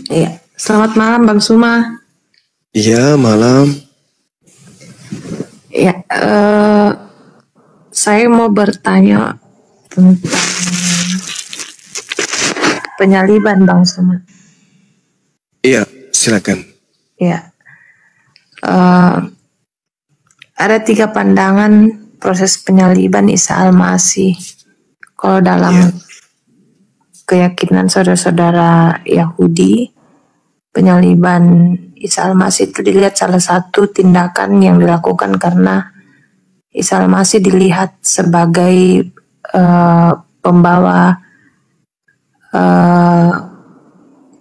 Iya, selamat malam Bang Suma. Iya, malam. Ya, saya mau bertanya tentang penyaliban Bang Suma. Iya, silakan. Ya, ada 3 pandangan proses penyaliban Isa Al-Masih. Kalau dalam keyakinan saudara-saudara Yahudi, penyaliban Isa Al-Masih itu dilihat salah satu tindakan yang dilakukan karena Isa Al-Masih dilihat sebagai pembawa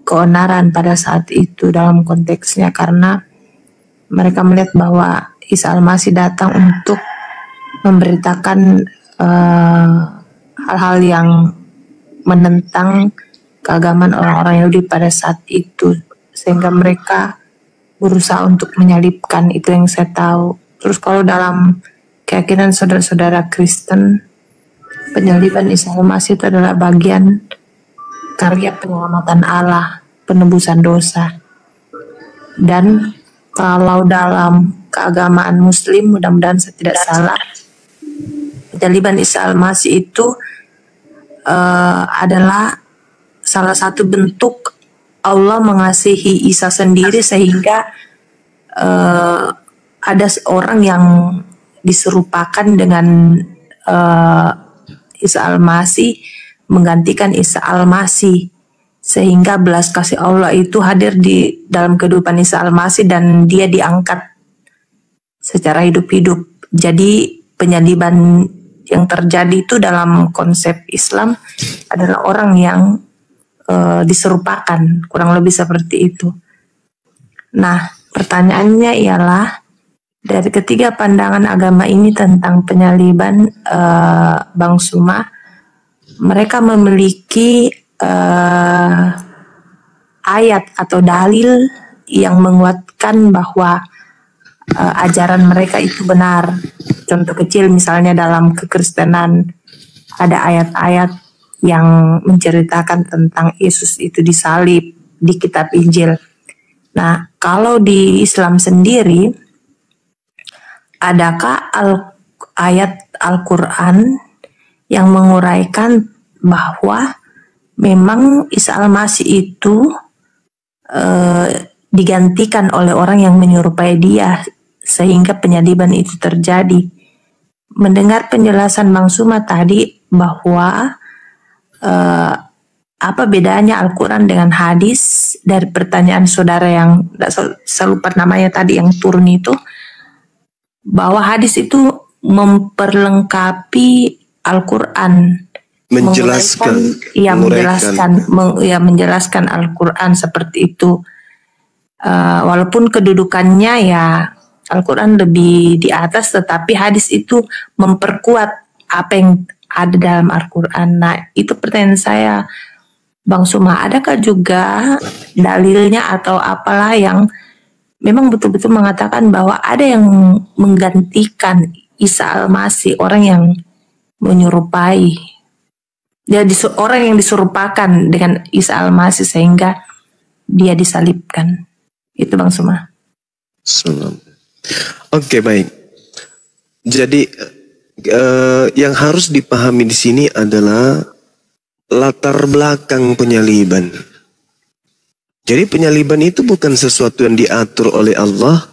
keonaran pada saat itu dalam konteksnya, karena mereka melihat bahwa Isa Al-Masih datang untuk memberitakan hal-hal yang menentang keagamaan orang-orang Yahudi pada saat itu, sehingga mereka berusaha untuk menyalibkan. Itu yang saya tahu. Terus kalau dalam keyakinan saudara-saudara Kristen, penyaliban Isa Al-Masih itu adalah bagian karya penyelamatan Allah, penebusan dosa. Dan kalau dalam keagamaan Muslim, mudah-mudahan saya tidak salah, penyaliban Isa Al-Masih itu adalah salah satu bentuk Allah mengasihi Isa sendiri, sehingga ada orang yang diserupakan dengan Isa Al-Masih, menggantikan Isa Al-Masih, sehingga belas kasih Allah itu hadir di dalam kehidupan Isa Al-Masih dan dia diangkat secara hidup-hidup. Jadi penyaliban yang terjadi itu dalam konsep Islam adalah orang yang diserupakan, kurang lebih seperti itu. Nah, pertanyaannya ialah, dari ketiga pandangan agama ini tentang penyaliban, Bang Suma, mereka memiliki ayat atau dalil yang menguatkan bahwa ajaran mereka itu benar. Contoh kecil misalnya dalam kekristenan ada ayat-ayat yang menceritakan tentang Yesus itu disalib di kitab Injil. Nah, kalau di Islam sendiri, adakah ayat Al-Quran yang menguraikan bahwa memang Isa Al-Masih itu digantikan oleh orang yang menyerupai dia, sehingga penyaliban itu terjadi? Mendengar penjelasan Bang Suma tadi bahwa apa bedanya Al-Quran dengan hadis, dari pertanyaan saudara yang saya lupa namanya tadi yang turun itu, bahwa hadis itu memperlengkapi Al-Quran, menjelaskan Al-Quran seperti itu. Walaupun kedudukannya ya Al-Quran lebih di atas, tetapi hadis itu memperkuat apa yang ada dalam Al-Quran. Nah, itu pertanyaan saya, Bang Suma, adakah juga dalilnya atau apalah yang memang betul-betul mengatakan bahwa ada yang menggantikan Isa Al-Masih, orang yang menyerupai, jadi orang yang diserupakan dengan Isa Al-Masih sehingga dia disalibkan? Itu Bang Suma. Oke, baik. Jadi yang harus dipahami di sini adalah latar belakang penyaliban. Jadi penyaliban itu bukan sesuatu yang diatur oleh Allah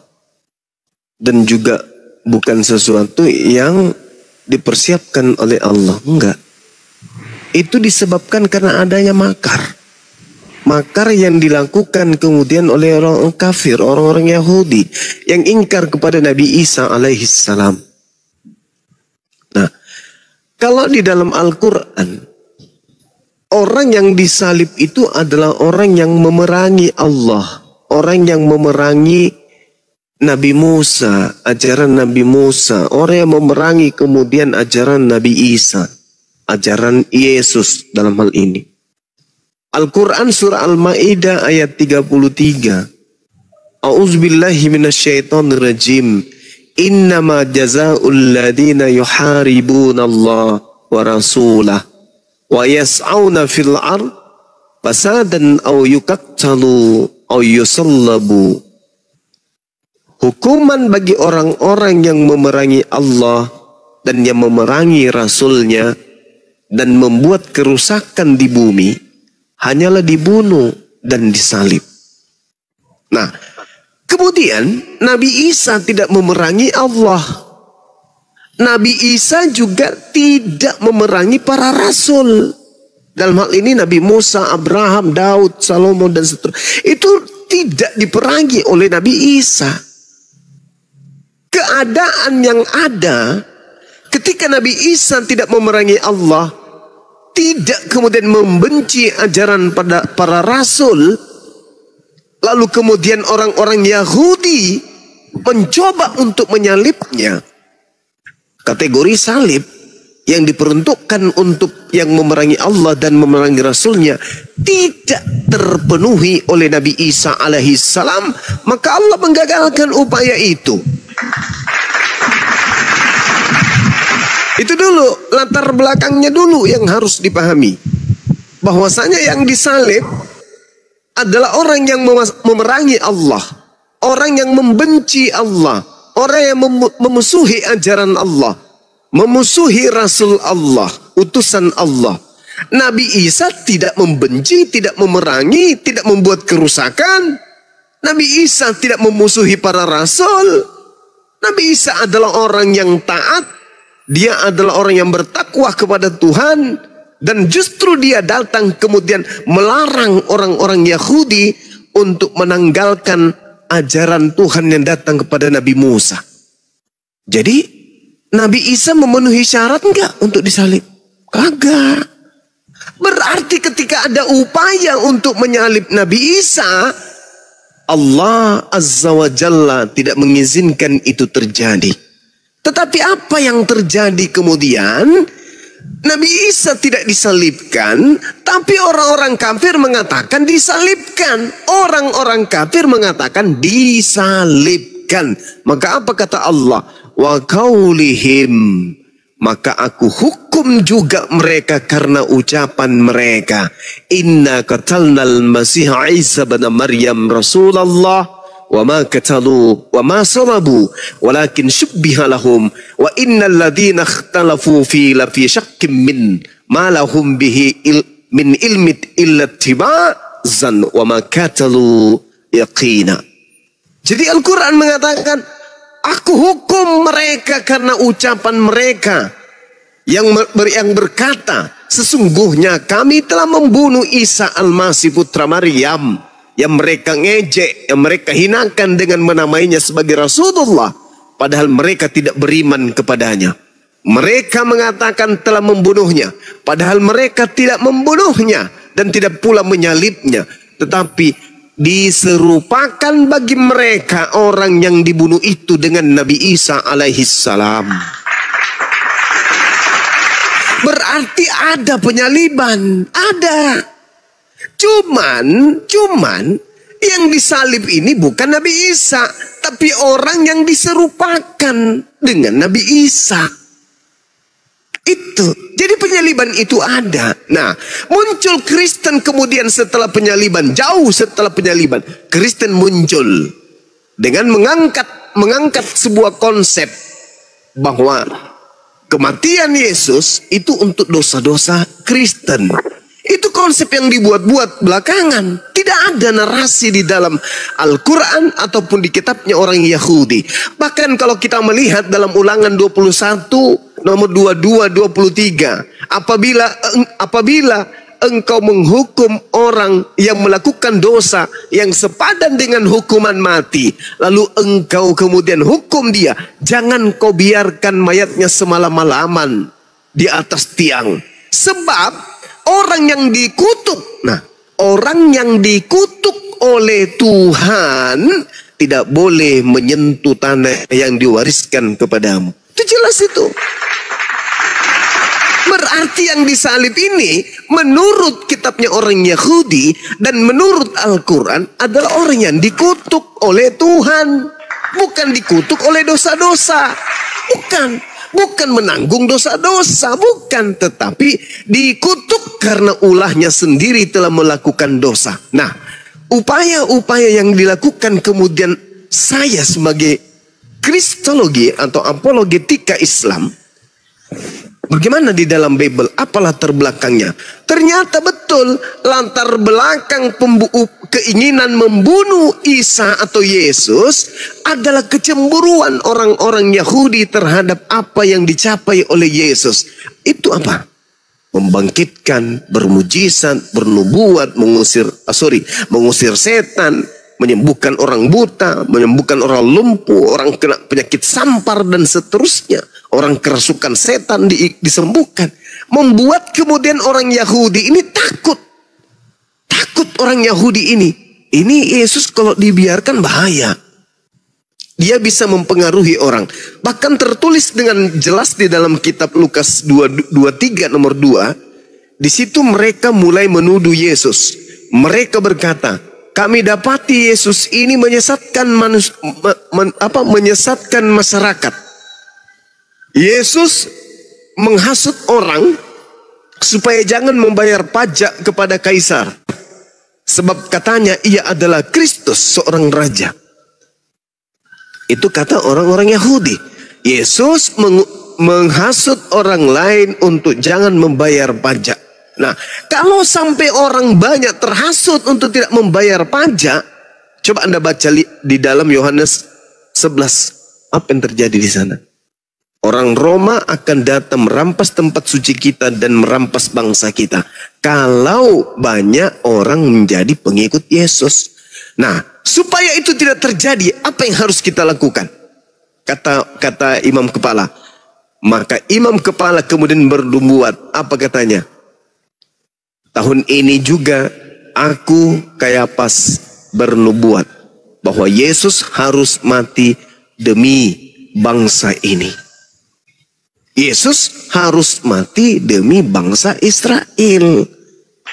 dan juga bukan sesuatu yang dipersiapkan oleh Allah. Enggak. Itu disebabkan karena adanya makar. Makar yang dilakukan kemudian oleh orang kafir, orang-orang Yahudi yang ingkar kepada Nabi Isa alaihissalam. Nah, kalau di dalam Al-Quran, orang yang disalib itu adalah orang yang memerangi Allah, orang yang memerangi Nabi Musa, ajaran Nabi Musa, orang yang memerangi kemudian ajaran Nabi Isa, ajaran Yesus dalam hal ini. Al-Quran surah Al-Ma'idah ayat 33. A'udzubillahi minasyaitonirrajim. Innama jazaa'ul ladina yuharibuna Allah wa rasulah wa yas'auna fil ard fasadan aw yuqattalu aw yusallabu. Hukuman bagi orang-orang yang memerangi Allah dan yang memerangi Rasulnya dan membuat kerusakan di bumi hanyalah dibunuh dan disalib. Nah, kemudian Nabi Isa tidak memerangi Allah. Nabi Isa juga tidak memerangi para rasul. Dalam hal ini Nabi Musa, Abraham, Daud, Salomo dan seterusnya. Itu tidak diperangi oleh Nabi Isa. Keadaan yang ada ketika Nabi Isa tidak memerangi Allah, tidak kemudian membenci ajaran pada para rasul, lalu kemudian orang-orang Yahudi mencoba untuk menyalibnya. Kategori salib yang diperuntukkan untuk yang memerangi Allah dan memerangi Rasulnya tidak terpenuhi oleh Nabi Isa alaihissalam, maka Allah menggagalkan upaya itu. Itu dulu, latar belakangnya dulu yang harus dipahami. Bahwasanya yang disalib adalah orang yang memerangi Allah, orang yang membenci Allah, orang yang memusuhi ajaran Allah, memusuhi Rasul Allah, utusan Allah. Nabi Isa tidak membenci, tidak memerangi, tidak membuat kerusakan. Nabi Isa tidak memusuhi para rasul. Nabi Isa adalah orang yang taat. Dia adalah orang yang bertakwa kepada Tuhan. Dan justru dia datang kemudian melarang orang-orang Yahudi untuk menanggalkan ajaran Tuhan yang datang kepada Nabi Musa. Jadi Nabi Isa memenuhi syarat enggak untuk disalib? Kagak. Berarti ketika ada upaya untuk menyalib Nabi Isa, Allah Azza wa Jalla tidak mengizinkan itu terjadi. Tetapi apa yang terjadi kemudian? Nabi Isa tidak disalibkan, tapi orang-orang kafir mengatakan disalibkan. Orang-orang kafir mengatakan disalibkan. Maka apa kata Allah? Wa qaulihim, maka aku hukum juga mereka karena ucapan mereka. Inna qatalnal Masih Isa bin Maryam Rasulullah wa ma qatalu wa ma salabu walakin syubbiha lahum wa innal ladzina ikhtalafu fi la fi syakkim min ma lahum bihi min ilmi illa tibazan wa ma qatalu yaqina. Jadi Al-Quran mengatakan, aku hukum mereka karena ucapan mereka yang berkata, sesungguhnya kami telah membunuh Isa Al-Masih putra Maryam, yang mereka ngejek, yang mereka hinakan dengan menamainya sebagai Rasulullah, padahal mereka tidak beriman kepadanya. Mereka mengatakan telah membunuhnya, padahal mereka tidak membunuhnya dan tidak pula menyalibnya, tetapi diserupakan bagi mereka orang yang dibunuh itu dengan Nabi Isa alaihissalam. Berarti ada penyaliban, ada. Cuman yang disalib ini bukan Nabi Isa, tapi orang yang diserupakan dengan Nabi Isa. Itu. Jadi penyaliban itu ada. Nah, muncul Kristen kemudian setelah penyaliban, jauh setelah penyaliban, Kristen muncul dengan mengangkat sebuah konsep bahwa kematian Yesus itu untuk dosa-dosa Kristen. Itu konsep yang dibuat-buat belakangan. Tidak ada narasi di dalam Al-Quran ataupun di kitabnya orang Yahudi. Bahkan kalau kita melihat dalam Ulangan 21 nomor 22-23, apabila engkau menghukum orang yang melakukan dosa yang sepadan dengan hukuman mati, lalu engkau kemudian hukum dia, jangan kau biarkan mayatnya semalam-malaman di atas tiang. Sebab orang yang dikutuk, orang yang dikutuk oleh Tuhan tidak boleh menyentuh tanah yang diwariskan kepadamu. Itu jelas itu. Berarti yang disalib ini menurut kitabnya orang Yahudi dan menurut Al-Quran adalah orang yang dikutuk oleh Tuhan. Bukan dikutuk oleh dosa-dosa. Bukan. Bukan menanggung dosa-dosa, bukan. Tetapi dikutuk karena ulahnya sendiri telah melakukan dosa. Nah, upaya-upaya yang dilakukan kemudian saya sebagai kristologi atau apologetika Islam, bagaimana di dalam Bible? Apa latar belakangnya? Ternyata betul latar belakang keinginan membunuh Isa atau Yesus adalah kecemburuan orang-orang Yahudi terhadap apa yang dicapai oleh Yesus. Itu apa? Membangkitkan, bermujizat, bernubuat, mengusir setan, menyembuhkan orang buta, menyembuhkan orang lumpuh, orang kena penyakit sampar dan seterusnya. Orang kerasukan setan disembuhkan. Membuat kemudian orang Yahudi ini takut. Takut orang Yahudi ini. Ini Yesus kalau dibiarkan bahaya. Dia bisa mempengaruhi orang. Bahkan tertulis dengan jelas di dalam kitab Lukas 23 nomor 2. Di situ mereka mulai menuduh Yesus. Mereka berkata, kami dapati Yesus ini menyesatkan menyesatkan masyarakat. Yesus menghasut orang supaya jangan membayar pajak kepada kaisar. Sebab katanya ia adalah Kristus, seorang raja. Itu kata orang-orang Yahudi. Yesus menghasut orang lain untuk jangan membayar pajak. Nah, kalau sampai orang banyak terhasut untuk tidak membayar pajak, coba Anda baca di dalam Yohanes 11. Apa yang terjadi di sana? Orang Roma akan datang merampas tempat suci kita dan merampas bangsa kita. Kalau banyak orang menjadi pengikut Yesus. Nah, supaya itu tidak terjadi, apa yang harus kita lakukan? Kata imam kepala. Maka imam kepala kemudian bernubuat. Apa katanya? Tahun ini juga aku Kayapas bernubuat bahwa Yesus harus mati demi bangsa ini. Yesus harus mati demi bangsa Israel.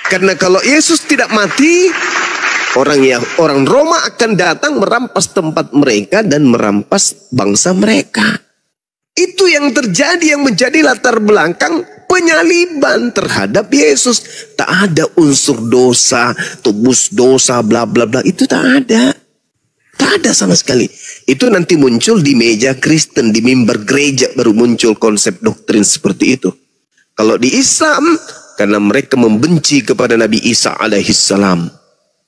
Karena kalau Yesus tidak mati, orang Roma akan datang merampas tempat mereka dan merampas bangsa mereka. Itu yang terjadi, yang menjadi latar belakang penyaliban terhadap Yesus. Tak ada unsur dosa, tebus dosa, bla bla bla. Itu tak ada. Tak ada sama sekali. Itu nanti muncul di meja Kristen, di mimbar gereja baru muncul konsep doktrin seperti itu. Kalau di Islam, karena mereka membenci kepada Nabi Isa alaihissalam,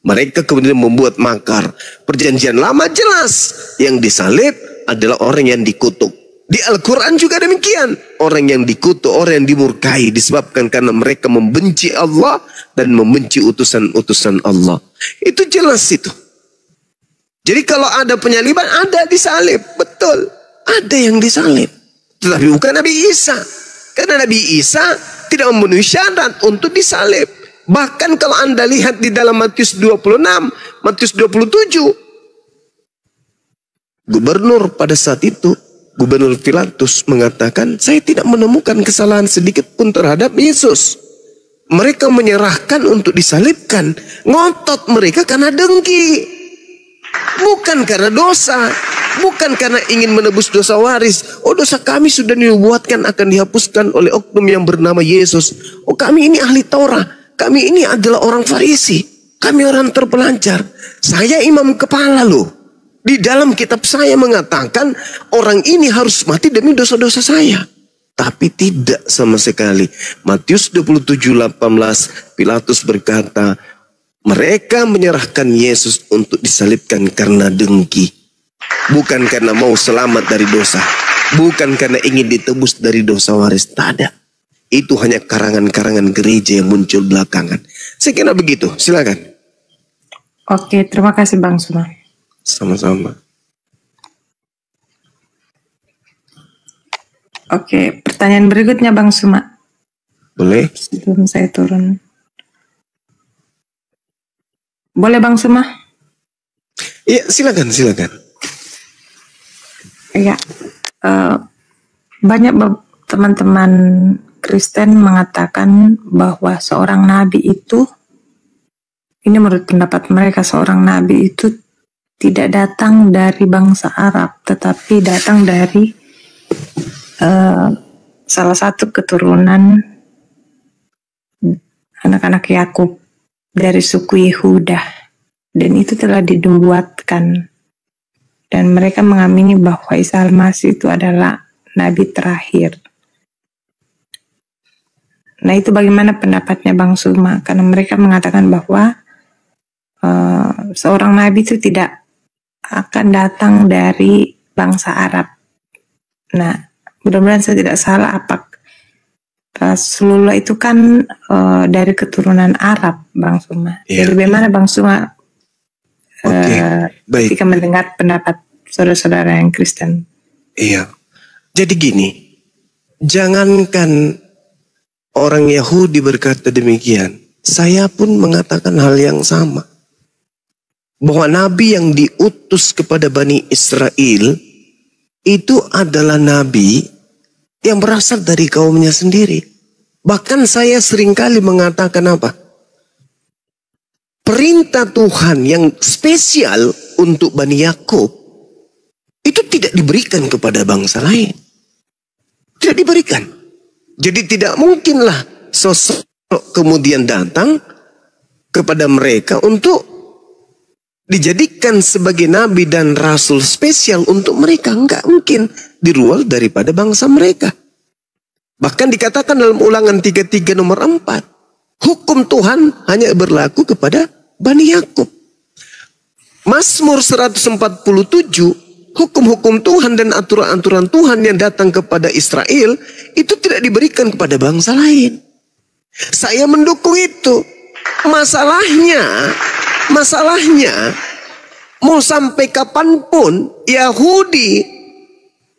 mereka kemudian membuat makar. Perjanjian lama jelas, yang disalib adalah orang yang dikutuk. Di Al-Quran juga demikian. Orang yang dikutuk, orang yang dimurkai disebabkan karena mereka membenci Allah dan membenci utusan-utusan Allah. Itu jelas itu. Jadi kalau ada penyaliban, ada disalib. Betul, ada yang disalib. Tetapi bukan Nabi Isa. Karena Nabi Isa tidak memenuhi syarat untuk disalib. Bahkan kalau Anda lihat di dalam Matius 26, Matius 27. Gubernur pada saat itu, Gubernur Pilatus mengatakan, saya tidak menemukan kesalahan sedikit pun terhadap Yesus. Mereka menyerahkan untuk disalibkan. Ngotot mereka karena dengki. Bukan karena dosa, bukan karena ingin menebus dosa waris. Oh, dosa kami sudah dinubuatkan akan dihapuskan oleh oknum yang bernama Yesus. Oh, kami ini ahli Taurat, kami ini adalah orang Farisi, kami orang terpelancar. Saya imam kepala loh. Di dalam kitab saya mengatakan orang ini harus mati demi dosa-dosa saya. Tapi tidak sama sekali. Matius 27:18, Pilatus berkata, mereka menyerahkan Yesus untuk disalibkan karena dengki. Bukan karena mau selamat dari dosa. Bukan karena ingin ditebus dari dosa waris. Tak ada. Itu hanya karangan-karangan gereja yang muncul belakangan. Saya kira begitu. Silakan. Oke, terima kasih Bang Suma. Sama-sama. Oke, pertanyaan berikutnya Bang Suma. Boleh? Sebelum saya turun. Boleh Bang Suma? Iya, silakan. Iya, banyak teman-teman Kristen mengatakan bahwa seorang nabi itu, ini menurut pendapat mereka, seorang nabi itu tidak datang dari bangsa Arab, tetapi datang dari salah satu keturunan anak-anak Yakub dari suku Yehuda, dan itu telah dinubuatkan, dan mereka mengamini bahwa Isa Al-Masih itu adalah nabi terakhir. Nah, itu bagaimana pendapatnya Bang Suma? Karena mereka mengatakan bahwa seorang nabi itu tidak akan datang dari bangsa Arab. Nah, mudah-mudahan saya tidak salah. Rasulullah itu kan dari keturunan Arab, Bang Suma. Yeah. Jadi bagaimana Bang Suma baik. ketika mendengar pendapat saudara-saudara yang Kristen? Iya. Jadi gini, jangankan orang Yahudi berkata demikian, saya pun mengatakan hal yang sama. Bahwa nabi yang diutus kepada Bani Israel itu adalah nabi yang berasal dari kaumnya sendiri. Bahkan saya seringkali mengatakan apa? Perintah Tuhan yang spesial untuk Bani Yakub itu tidak diberikan kepada bangsa lain. Tidak diberikan. Jadi tidak mungkinlah sosok kemudian datang kepada mereka untuk dijadikan sebagai nabi dan rasul spesial untuk mereka. Enggak mungkin di luar daripada bangsa mereka. Bahkan dikatakan dalam Ulangan 33 nomor 4, hukum Tuhan hanya berlaku kepada Bani Yakub. Mazmur 147, hukum-hukum Tuhan dan aturan-aturan Tuhan yang datang kepada Israel itu tidak diberikan kepada bangsa lain. Saya mendukung itu. Masalahnya, mau sampai kapanpun Yahudi,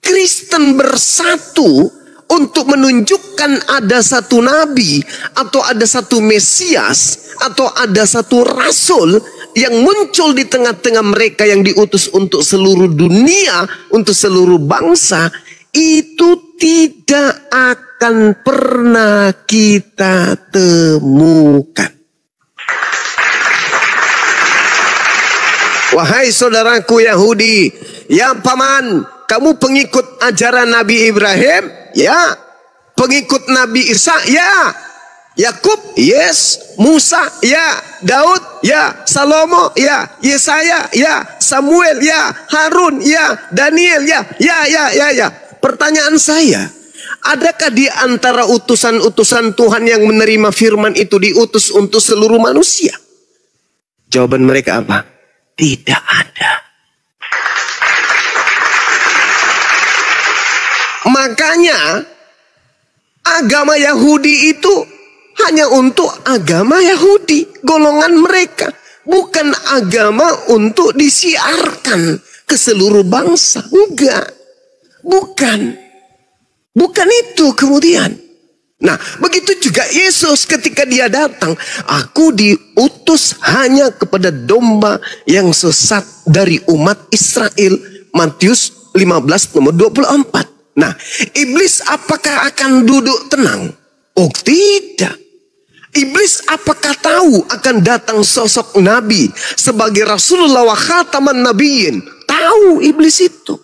Kristen bersatu untuk menunjukkan ada satu nabi atau ada satu Mesias atau ada satu rasul yang muncul di tengah-tengah mereka yang diutus untuk seluruh dunia, untuk seluruh bangsa, itu tidak akan pernah kita temukan. Wahai saudaraku Yahudi, ya paman, kamu pengikut ajaran Nabi Ibrahim? Ya. Pengikut Nabi Isa? Ya. Yakub? Yes. Musa? Ya. Daud? Ya. Salomo? Ya. Yesaya? Ya. Samuel? Ya. Harun? Ya. Daniel? Ya. Ya. Pertanyaan saya, adakah di antara utusan-utusan Tuhan yang menerima firman itu diutus untuk seluruh manusia? Jawaban mereka apa? Tidak ada. Makanya agama Yahudi itu hanya untuk agama Yahudi, golongan mereka. Bukan agama untuk disiarkan ke seluruh bangsa. Enggak. Bukan itu kemudian. Nah, begitu juga Yesus ketika dia datang. Aku diutus hanya kepada domba yang sesat dari umat Israel. Matius 15 nomor 24. Nah, iblis apakah akan duduk tenang? Oh, tidak. Iblis apakah tahu akan datang sosok nabi sebagai Rasulullah wa khataman nabiyyin? Tahu iblis itu.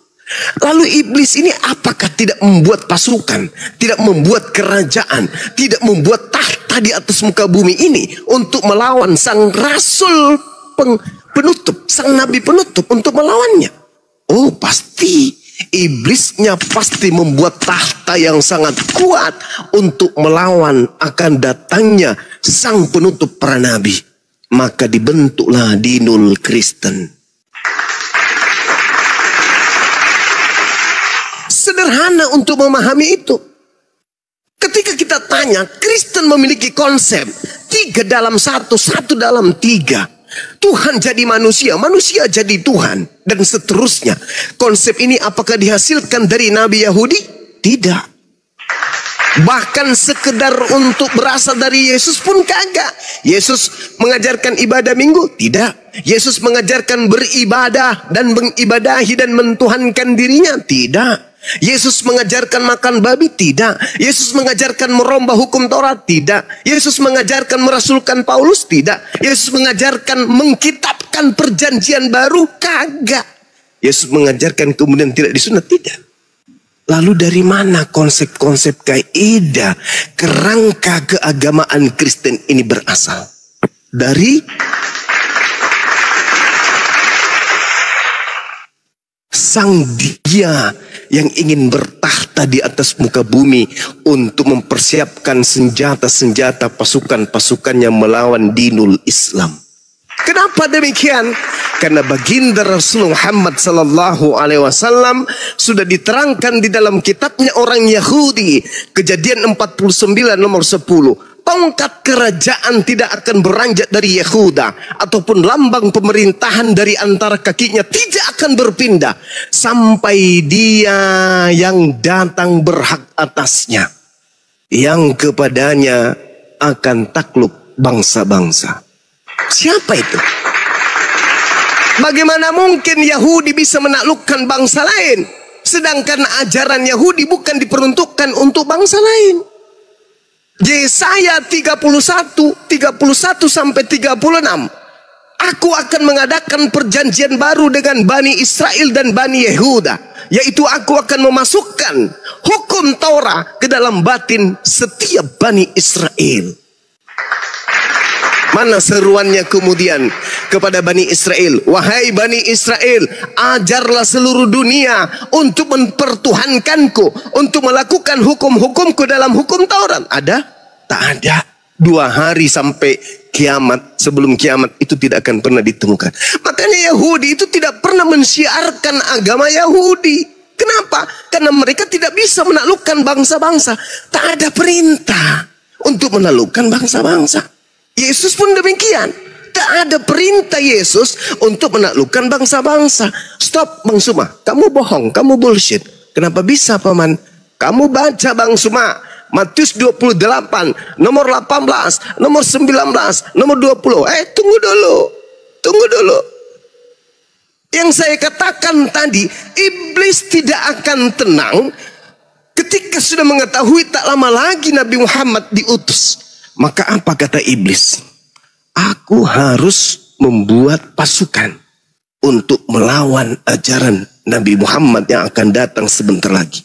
Lalu iblis ini apakah tidak membuat pasukan, tidak membuat kerajaan, tidak membuat tahta di atas muka bumi ini untuk melawan sang rasul penutup, sang nabi penutup untuk melawannya? Oh, pasti. Iblisnya pasti membuat tahta yang sangat kuat untuk melawan akan datangnya sang penutup para nabi. Maka dibentuklah dinul Kristen. Sederhana untuk memahami itu. Ketika kita tanya, Kristen memiliki konsep 3 dalam 1, 1 dalam 3. Tuhan jadi manusia, manusia jadi Tuhan, dan seterusnya. Konsep ini apakah dihasilkan dari Nabi Yahudi? Tidak. Bahkan sekedar untuk berasal dari Yesus pun kagak. Yesus mengajarkan ibadah minggu? Tidak. Yesus mengajarkan beribadah dan mengibadahi dan mentuhankan dirinya? Tidak. Yesus mengajarkan makan babi? Tidak. Yesus mengajarkan merombah hukum Taurat? Tidak. Yesus mengajarkan merasulkan Paulus? Tidak. Yesus mengajarkan mengkitabkan perjanjian baru? Kagak. Yesus mengajarkan kemudian tidak disunat? Tidak. Lalu dari mana konsep-konsep kaidah kerangka keagamaan Kristen ini berasal? Dari sang dia yang ingin bertahta di atas muka bumi untuk mempersiapkan senjata-senjata pasukan-pasukannya melawan dinul Islam. Kenapa demikian? Karena baginda Rasulullah Muhammad sallallahu alaihi wasallam sudah diterangkan di dalam kitabnya orang Yahudi, Kejadian 49 nomor 10. Tongkat kerajaan tidak akan beranjak dari Yehuda, ataupun lambang pemerintahan dari antara kakinya tidak akan berpindah sampai dia yang datang berhak atasnya, yang kepadanya akan takluk bangsa-bangsa. Siapa itu? Bagaimana mungkin Yahudi bisa menaklukkan bangsa lain, sedangkan ajaran Yahudi bukan diperuntukkan untuk bangsa lain? Yesaya 31 sampai 36. Aku akan mengadakan perjanjian baru dengan Bani Israel dan Bani Yehuda, yaitu aku akan memasukkan hukum Taurat ke dalam batin setiap Bani Israel. Mana seruannya kemudian kepada Bani Israel? Wahai Bani Israel, ajarlah seluruh dunia untuk mempertuhankanku, untuk melakukan hukum-hukumku dalam hukum Taurat. Ada? Tak ada. 2 hari sampai kiamat, sebelum kiamat itu tidak akan pernah ditemukan. Makanya Yahudi itu tidak pernah mensiarkan agama Yahudi. Kenapa? Karena mereka tidak bisa menaklukkan bangsa-bangsa. Tak ada perintah untuk menaklukkan bangsa-bangsa. Yesus pun demikian. Tak ada perintah Yesus untuk menaklukkan bangsa-bangsa. Stop Bang Suma, kamu bohong, kamu bullshit. Kenapa bisa Paman? Kamu baca Bang Suma, Matius 28, nomor 18, nomor 19, nomor 20. Tunggu dulu. Yang saya katakan tadi, iblis tidak akan tenang ketika sudah mengetahui tak lama lagi Nabi Muhammad diutus. Maka apa kata iblis? Aku harus membuat pasukan untuk melawan ajaran Nabi Muhammad yang akan datang sebentar lagi.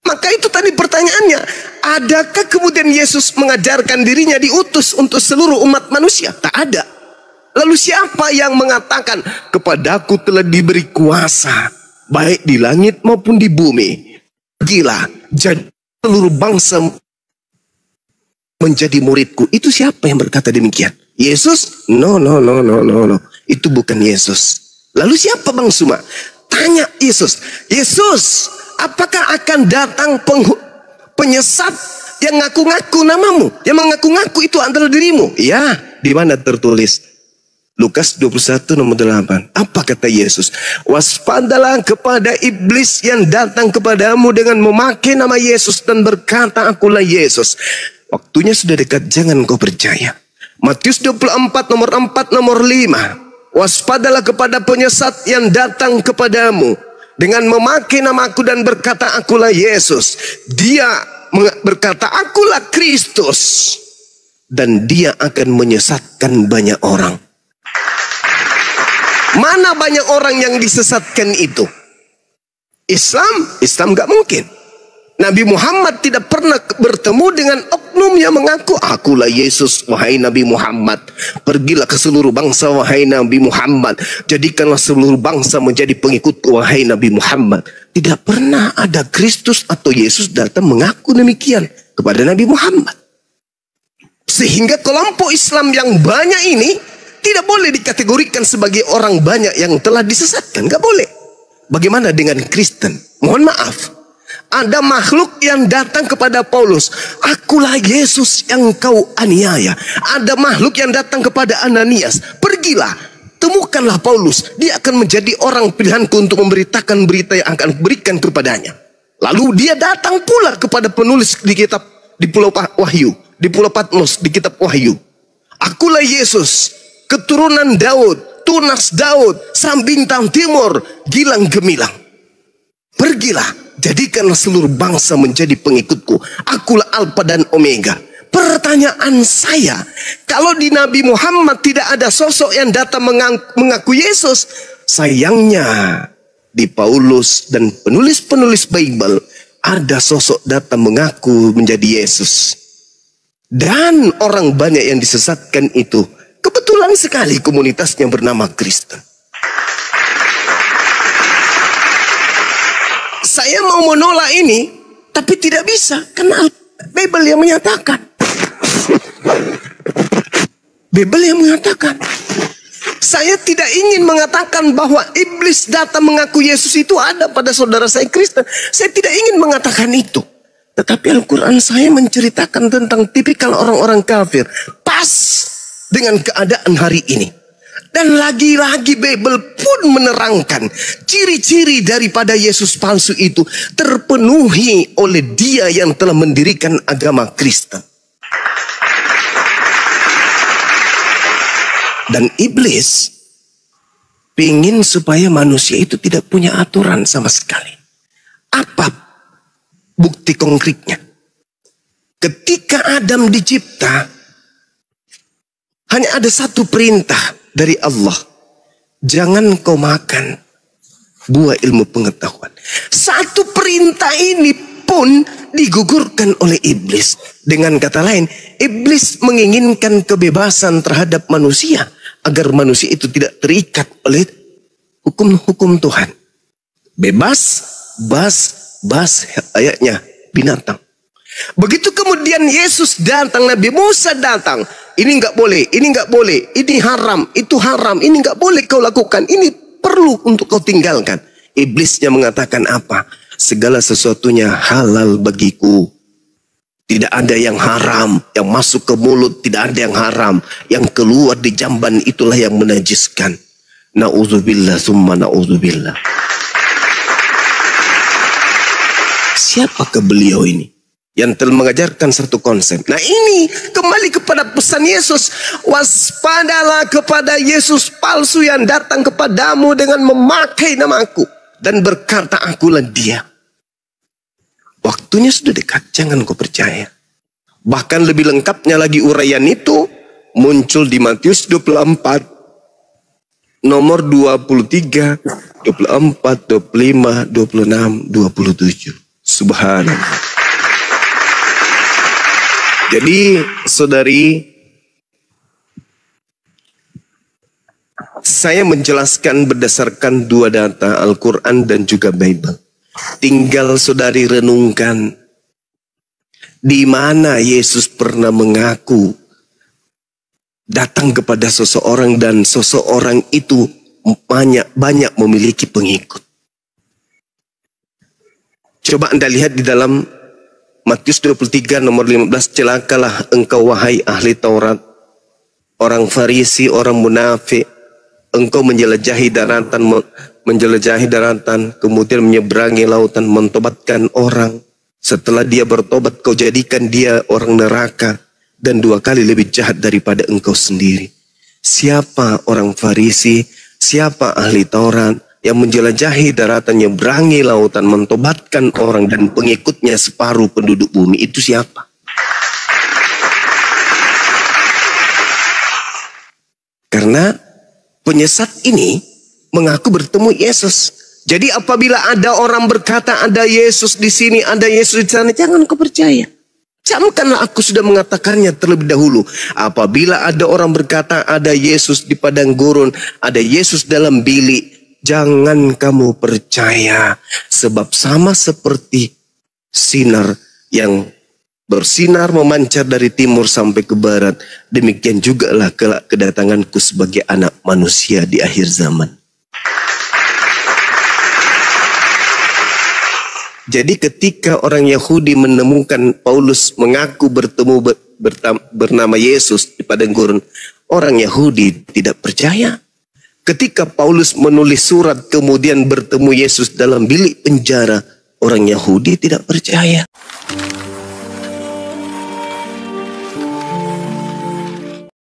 Maka itu tadi pertanyaannya, adakah kemudian Yesus mengajarkan dirinya diutus untuk seluruh umat manusia? Tak ada. Lalu siapa yang mengatakan, kepadaku telah diberi kuasa, baik di langit maupun di bumi. Pergilah, jadi seluruh bangsa menjadi muridku. Itu siapa yang berkata demikian? Yesus? No. Itu bukan Yesus. Lalu siapa Bang Suma? Tanya Yesus. Yesus, apakah akan datang penyesat yang ngaku-ngaku namamu? Yang mengaku-ngaku itu adalah dirimu? Ya, di mana tertulis? Lukas 21 nomor 8. Apa kata Yesus? Waspadalah kepada iblis yang datang kepadamu dengan memakai nama Yesus dan berkata, akulah Yesus. Waktunya sudah dekat, jangan kau percaya. Matius 24 nomor 4 nomor 5. Waspadalah kepada penyesat yang datang kepadamu dengan memakai namaku dan berkata, akulah Yesus. Dia berkata, akulah Kristus. Dan dia akan menyesatkan banyak orang. Mana banyak orang yang disesatkan itu? Islam gak mungkin. Nabi Muhammad tidak pernah bertemu dengan oknum yang mengaku, akulah Yesus, wahai Nabi Muhammad. Pergilah ke seluruh bangsa, wahai Nabi Muhammad. Jadikanlah seluruh bangsa menjadi pengikutku, wahai Nabi Muhammad. Tidak pernah ada Kristus atau Yesus datang mengaku demikian kepada Nabi Muhammad. Sehingga kelompok Islam yang banyak ini tidak boleh dikategorikan sebagai orang banyak yang telah disesatkan. Gak boleh. Bagaimana dengan Kristen? Mohon maaf. Ada makhluk yang datang kepada Paulus, akulah Yesus yang kau aniaya. Ada makhluk yang datang kepada Ananias, pergilah, temukanlah Paulus, dia akan menjadi orang pilihanku untuk memberitakan berita yang akan berikan kepadanya. Lalu dia datang pula kepada penulis di kitab di Pulau Wahyu, di Pulau Patmos, di kitab Wahyu. Akulah Yesus, keturunan Daud, tunas Daud, sang bintang timur, gilang gemilang. Pergilah, jadikanlah seluruh bangsa menjadi pengikutku. Akulah Alfa dan Omega. Pertanyaan saya, kalau di Nabi Muhammad tidak ada sosok yang datang mengaku Yesus, sayangnya di Paulus dan penulis-penulis Bible ada sosok datang mengaku menjadi Yesus. Dan orang banyak yang disesatkan itu kebetulan sekali komunitasnya bernama Kristen. Saya mau menolak ini, tapi tidak bisa karena Bible yang menyatakan. Bible yang mengatakan. Saya tidak ingin mengatakan bahwa iblis datang mengaku Yesus itu ada pada saudara saya Kristen. Saya tidak ingin mengatakan itu. Tetapi Al-Quran saya menceritakan tentang tipikal orang-orang kafir. Pas dengan keadaan hari ini. Dan lagi-lagi Bible pun menerangkan ciri-ciri daripada Yesus palsu itu terpenuhi oleh dia yang telah mendirikan agama Kristen. Dan iblis ingin supaya manusia itu tidak punya aturan sama sekali. Apa bukti konkretnya? Ketika Adam dicipta, hanya ada satu perintah dari Allah. Jangan kau makan buah ilmu pengetahuan. Satu perintah ini pun digugurkan oleh iblis. Dengan kata lain, iblis menginginkan kebebasan terhadap manusia agar manusia itu tidak terikat oleh hukum-hukum Tuhan. Bebas, bas ayatnya binatang. Begitu kemudian Yesus datang, Nabi Musa datang. Ini nggak boleh, ini nggak boleh, ini haram, itu haram, ini nggak boleh kau lakukan, ini perlu untuk kau tinggalkan. Iblisnya mengatakan apa? Segala sesuatunya halal bagiku. Tidak ada yang haram, yang masuk ke mulut tidak ada yang haram, yang keluar di jamban itulah yang menajiskan. Na'udzubillah summa na'udzubillah. Siapakah beliau ini yang telah mengajarkan satu konsep? Nah ini kembali kepada pesan Yesus. Waspadalah kepada Yesus palsu yang datang kepadamu dengan memakai namaku dan berkata akulah dia. Waktunya sudah dekat, jangan kau percaya. Bahkan lebih lengkapnya lagi uraian itu muncul di Matius 24 nomor 23, 24, 25, 26, 27. Subhanallah. Jadi saudari, saya menjelaskan berdasarkan dua data, Al-Quran dan juga Bible. Tinggal saudari renungkan di mana Yesus pernah mengaku datang kepada seseorang dan seseorang itu banyak memiliki pengikut. Coba Anda lihat di dalam Matius 23 nomor 15, celakalah engkau wahai ahli Taurat, orang Farisi, orang munafik, engkau menjelajahi daratan, kemudian menyeberangi lautan, mentobatkan orang. Setelah dia bertobat, kau jadikan dia orang neraka dan 2 kali lebih jahat daripada engkau sendiri. Siapa orang Farisi, siapa ahli Taurat yang menjelajahi daratan, menyeberangi lautan, mentobatkan orang dan pengikutnya separuh penduduk bumi? Itu siapa? Karena penyesat ini mengaku bertemu Yesus. Jadi apabila ada orang berkata ada Yesus di sini, ada Yesus di sana, jangan kau percaya. Camkanlah aku sudah mengatakannya terlebih dahulu. Apabila ada orang berkata ada Yesus di padang gurun, ada Yesus dalam bilik, jangan kamu percaya. Sebab sama seperti sinar yang bersinar memancar dari timur sampai ke barat, demikian jugalah kelak kedatanganku sebagai anak manusia di akhir zaman. Jadi ketika orang Yahudi menemukan Paulus mengaku bertemu bernama Yesus di padang gurun, orang Yahudi tidak percaya. Ketika Paulus menulis surat kemudian bertemu Yesus dalam bilik penjara, orang Yahudi tidak percaya.